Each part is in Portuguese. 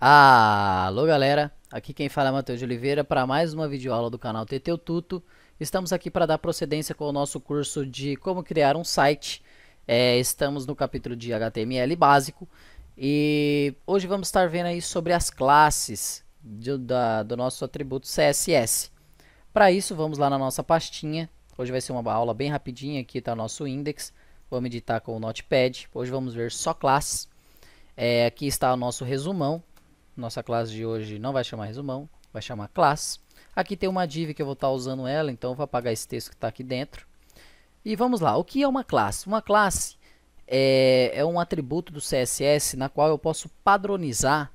Alô galera, aqui quem fala é Matheus de Oliveira para mais uma videoaula do canal TT Tuto. Estamos aqui para dar procedência com o nosso curso de como criar um site. Estamos no capítulo de HTML básico e hoje vamos estar vendo aí sobre as classes do nosso atributo CSS. Para isso vamos lá na nossa pastinha. Hoje vai ser uma aula bem rapidinha, aqui está o nosso index. Vamos editar com o Notepad. Hoje vamos ver só classes. Aqui está o nosso resumão. Nossa classe de hoje não vai chamar resumão, vai chamar classe. Aqui tem uma div que eu vou estar usando ela, então eu vou apagar esse texto que está aqui dentro. E vamos lá, o que é uma classe? Uma classe é um atributo do CSS na qual eu posso padronizar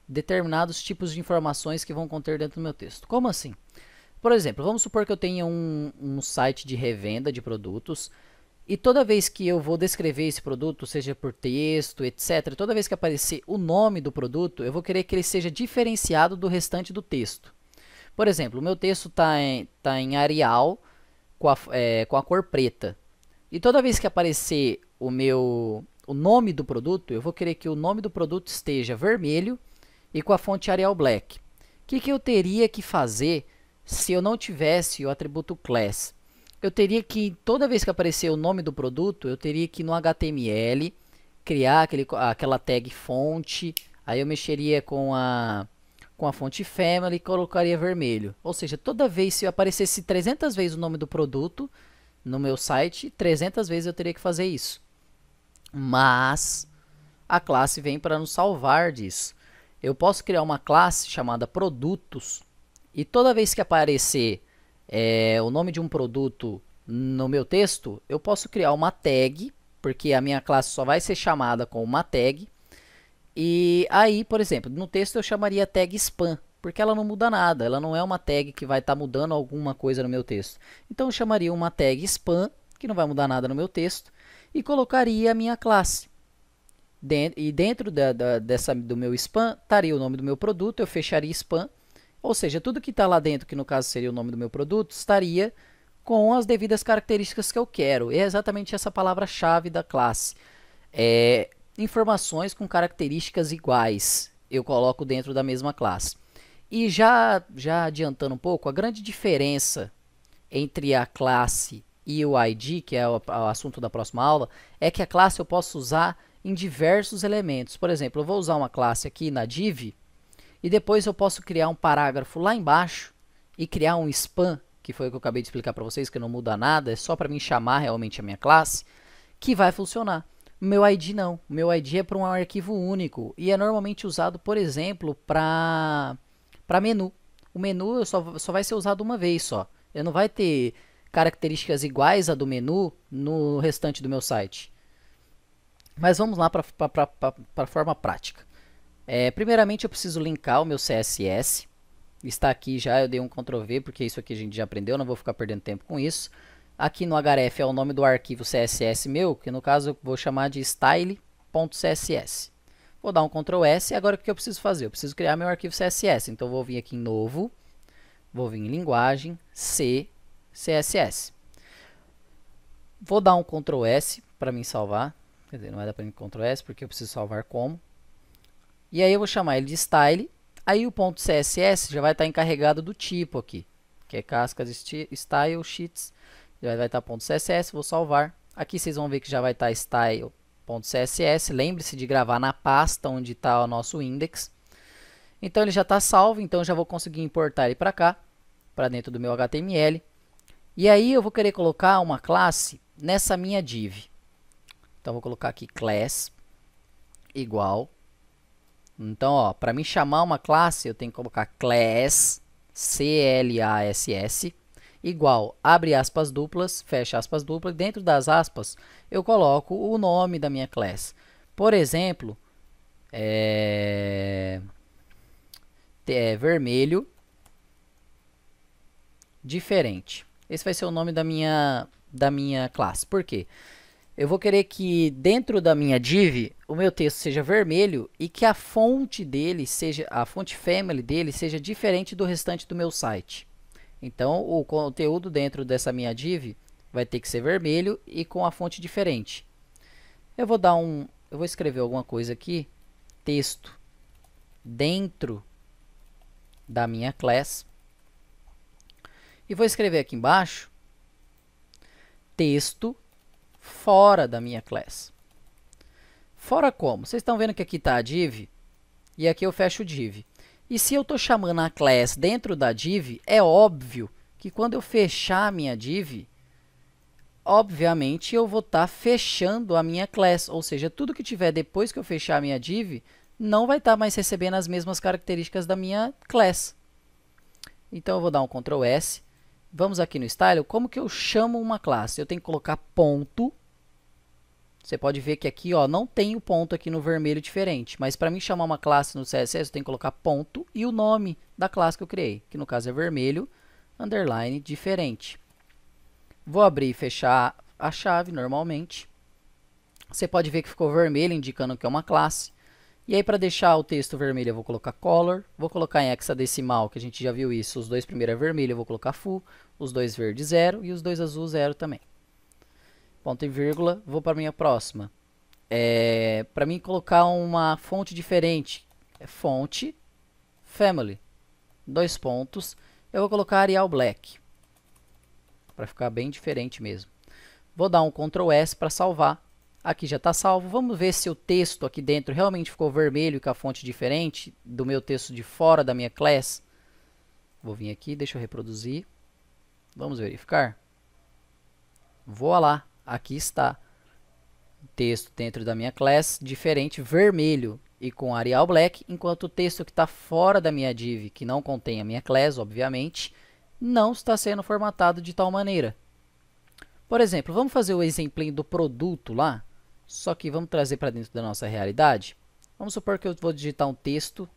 determinados tipos de informações que vão conter dentro do meu texto. Como assim? Por exemplo, vamos supor que eu tenha um site de revenda de produtos. E toda vez que eu vou descrever esse produto, seja por texto, etc., toda vez que aparecer o nome do produto, eu vou querer que ele seja diferenciado do restante do texto. Por exemplo, o meu texto está em Arial com a cor preta. E toda vez que aparecer o nome do produto, eu vou querer que o nome do produto esteja vermelho e com a fonte Arial Black. O que eu teria que fazer se eu não tivesse o atributo class? Eu teria que, toda vez que aparecer o nome do produto, eu teria que ir no HTML, criar aquela tag fonte, aí eu mexeria com a fonte family e colocaria vermelho. Ou seja, toda vez se aparecesse 300 vezes o nome do produto no meu site, 300 vezes eu teria que fazer isso. Mas a classe vem para nos salvar disso. Eu posso criar uma classe chamada produtos e toda vez que aparecer o nome de um produto no meu texto, eu posso criar uma tag, porque a minha classe só vai ser chamada com uma tag. E aí, por exemplo, no texto eu chamaria tag spam, porque ela não muda nada, ela não é uma tag que vai estar mudando alguma coisa no meu texto. Então eu chamaria uma tag spam, que não vai mudar nada no meu texto, e colocaria a minha classe. E dentro do meu spam, estaria o nome do meu produto, eu fecharia spam. Ou seja, tudo que está lá dentro, que no caso seria o nome do meu produto, estaria com as devidas características que eu quero. E é exatamente essa palavra-chave da classe. Informações com características iguais eu coloco dentro da mesma classe. E já adiantando um pouco, a grande diferença entre a classe e o ID, que é o assunto da próxima aula, é que a classe eu posso usar em diversos elementos. Por exemplo, eu vou usar uma classe aqui na div, e depois eu posso criar um parágrafo lá embaixo e criar um span, que foi o que eu acabei de explicar para vocês, que não muda nada, é só para mim chamar realmente a minha classe, que vai funcionar. O meu ID não. O meu ID é para um arquivo único e é normalmente usado, por exemplo, para menu. O menu só vai ser usado uma vez só. Ele não vai ter características iguais a do menu no restante do meu site. Mas vamos lá para a forma prática. Primeiramente eu preciso linkar o meu CSS. Está aqui já, eu dei um Ctrl V, porque isso aqui a gente já aprendeu, não vou ficar perdendo tempo com isso. Aqui no href é o nome do arquivo CSS meu, que no caso eu vou chamar de style.css. Vou dar um Ctrl S, e agora o que eu preciso fazer? Eu preciso criar meu arquivo CSS, então eu vou vir aqui em novo, vou vir em linguagem, C, CSS. Vou dar um Ctrl S para mim salvar, quer dizer, não vai dar para mim Ctrl S, porque eu preciso salvar como. E aí eu vou chamar ele de style. Aí o ponto CSS já vai estar encarregado do tipo aqui, que é cascas style sheets. Já vai estar ponto CSS, vou salvar. Aqui vocês vão ver que já vai estar style.css. Lembre-se de gravar na pasta onde está o nosso index. Então ele já está salvo, então já vou conseguir importar ele para cá, para dentro do meu HTML. E aí eu vou querer colocar uma classe nessa minha div. Então vou colocar aqui class igual. Então, para me chamar uma classe, eu tenho que colocar class, C-L-A-S-S, igual, abre aspas duplas, fecha aspas duplas, e dentro das aspas eu coloco o nome da minha classe. Por exemplo, vermelho diferente. Esse vai ser o nome da minha classe. Por quê? Eu vou querer que dentro da minha div o meu texto seja vermelho e que a fonte dele seja, a fonte family dele seja diferente do restante do meu site. Então o conteúdo dentro dessa minha div vai ter que ser vermelho e com a fonte diferente. Eu vou escrever alguma coisa aqui, texto dentro da minha class. E vou escrever aqui embaixo texto fora da minha class. Fora como? Vocês estão vendo que aqui está a div e aqui eu fecho o div. E se eu estou chamando a class dentro da div, é óbvio que quando eu fechar a minha div, obviamente eu vou estar fechando a minha class. Ou seja, tudo que tiver depois que eu fechar a minha div não vai estar mais recebendo as mesmas características da minha class. Então eu vou dar um Ctrl S. Vamos aqui no Style. Como que eu chamo uma classe? Eu tenho que colocar ponto. Você pode ver que aqui, ó, não tem o ponto aqui no vermelho diferente. Mas para mim chamar uma classe no CSS, eu tenho que colocar ponto e o nome da classe que eu criei. Que no caso é vermelho, underline, diferente. Vou abrir e fechar a chave normalmente. Você pode ver que ficou vermelho, indicando que é uma classe. E aí, para deixar o texto vermelho, eu vou colocar color. Vou colocar em hexadecimal, que a gente já viu isso. Os dois primeiros é vermelho, eu vou colocar full. Os dois verdes, 0. E os dois azul, 0 também. Ponto e vírgula. Vou para a minha próxima. Para mim colocar uma fonte diferente. Fonte, family. 2 pontos. Eu vou colocar Arial Black. Para ficar bem diferente mesmo. Vou dar um Ctrl S para salvar. Aqui já está salvo. Vamos ver se o texto aqui dentro realmente ficou vermelho com a fonte diferente do meu texto de fora da minha class. Vou vir aqui, deixa eu reproduzir. Vamos verificar. Vou lá. Aqui está. Texto dentro da minha class, diferente, vermelho e com Arial Black, enquanto o texto que está fora da minha div, que não contém a minha class, obviamente, não está sendo formatado de tal maneira. Por exemplo, vamos fazer o exemplo do produto lá, só que vamos trazer para dentro da nossa realidade. Vamos supor que eu vou digitar um texto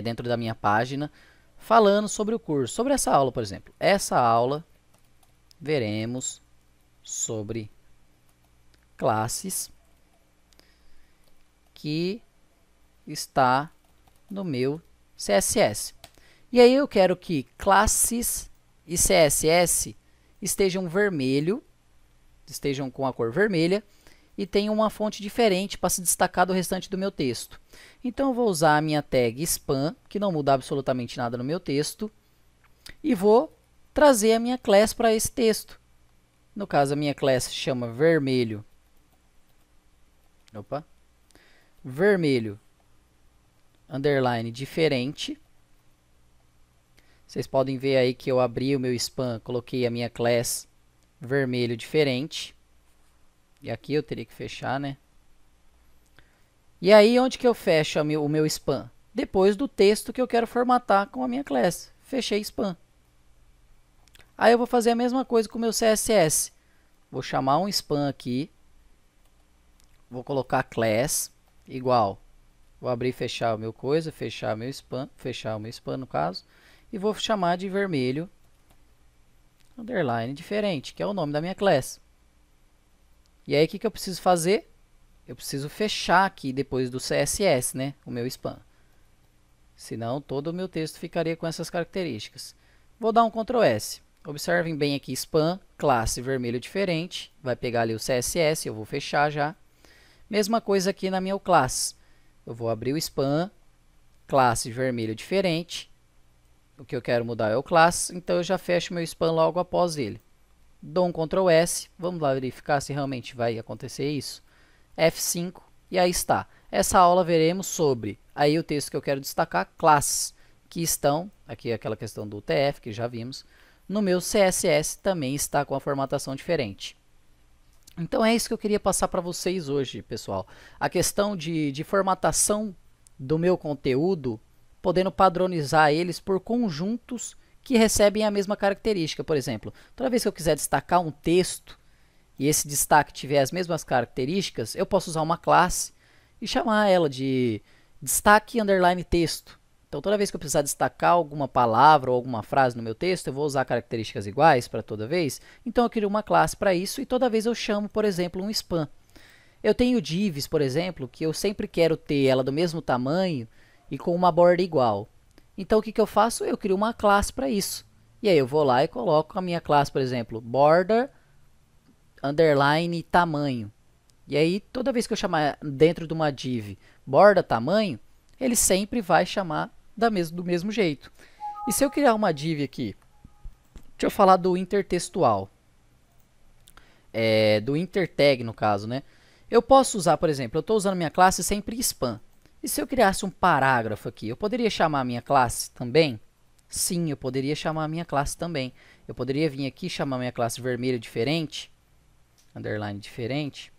dentro da minha página, falando sobre o curso, sobre essa aula, por exemplo. Essa aula, veremos sobre classes que está no meu CSS. E aí eu quero que classes e CSS estejam vermelho, estejam com a cor vermelha e tenham uma fonte diferente para se destacar do restante do meu texto. Então eu vou usar a minha tag spam, que não muda absolutamente nada no meu texto, e vou trazer a minha class para esse texto. No caso, a minha class se chama vermelho. Opa. Vermelho, underline, diferente. Vocês podem ver aí que eu abri o meu spam, coloquei a minha class vermelho diferente. E aqui eu teria que fechar, né? E aí, onde que eu fecho o meu spam? Depois do texto que eu quero formatar com a minha class. Fechei spam. Aí eu vou fazer a mesma coisa com o meu CSS. Vou chamar um spam aqui. Vou colocar class igual. Vou abrir e fechar o meu coisa, fechar o meu spam no caso. E vou chamar de vermelho, underline, diferente, que é o nome da minha class. E aí, o que eu preciso fazer? Eu preciso fechar aqui depois do CSS, né, o meu spam. Senão, todo o meu texto ficaria com essas características. Vou dar um Ctrl S. Observem bem aqui, spam, classe vermelho diferente. Vai pegar ali o CSS, eu vou fechar já. Mesma coisa aqui na minha classe. Eu vou abrir o spam, classe vermelho diferente. O que eu quero mudar é o class, então eu já fecho meu spam logo após ele. Dou um Ctrl S, vamos lá verificar se realmente vai acontecer isso. F5, e aí está. Essa aula veremos sobre, aí o texto que eu quero destacar, classes, que estão, aqui é aquela questão do UTF, que já vimos, no meu CSS também está com a formatação diferente. Então é isso que eu queria passar para vocês hoje, pessoal. A questão de formatação do meu conteúdo, podendo padronizar eles por conjuntos que recebem a mesma característica. Por exemplo, toda vez que eu quiser destacar um texto e esse destaque tiver as mesmas características, eu posso usar uma classe e chamar ela de destaque underline texto. Então, toda vez que eu precisar destacar alguma palavra ou alguma frase no meu texto, eu vou usar características iguais para toda vez. Então, eu crio uma classe para isso e toda vez eu chamo, por exemplo, um spam. Eu tenho divs, por exemplo, que eu sempre quero ter ela do mesmo tamanho e com uma borda igual. Então, o que eu faço? Eu crio uma classe para isso. E aí, eu vou lá e coloco a minha classe, por exemplo, border, underline, tamanho. E aí, toda vez que eu chamar dentro de uma div borda, tamanho, ele sempre vai chamar do mesmo jeito. E se eu criar uma div aqui, deixa eu falar do intertextual, do intertag no caso, né? Eu posso usar, por exemplo, eu estou usando minha classe sempre spam. E se eu criasse um parágrafo aqui, eu poderia chamar a minha classe também? Sim, eu poderia chamar a minha classe também. Eu poderia vir aqui e chamar a minha classe vermelho diferente, underline diferente,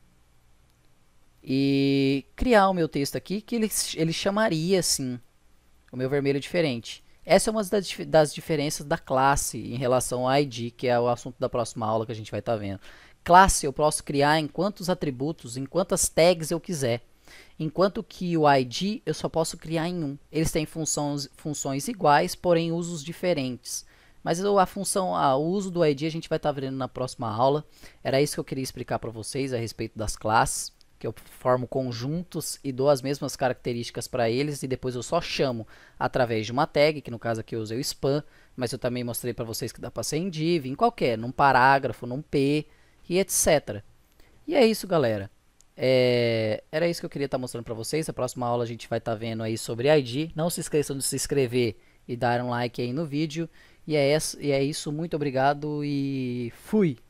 e criar o meu texto aqui que ele chamaria assim, o meu vermelho diferente. Essa é uma das diferenças da classe em relação ao ID, que é o assunto da próxima aula que a gente vai estar vendo. Classe eu posso criar em quantos atributos, em quantas tags eu quiser. Enquanto que o ID eu só posso criar em um. Eles têm funções iguais, porém usos diferentes. Mas o uso do ID a gente vai estar vendo na próxima aula. Era isso que eu queria explicar para vocês a respeito das classes, que eu formo conjuntos e dou as mesmas características para eles e depois eu só chamo através de uma tag, que no caso aqui eu usei o spam, mas eu também mostrei para vocês que dá para ser em div, em qualquer, num parágrafo, num p e etc. E é isso, galera. Era isso que eu queria estar mostrando para vocês. A próxima aula a gente vai estar vendo aí sobre ID. Não se esqueçam de se inscrever e dar um like aí no vídeo. E é isso, muito obrigado e fui!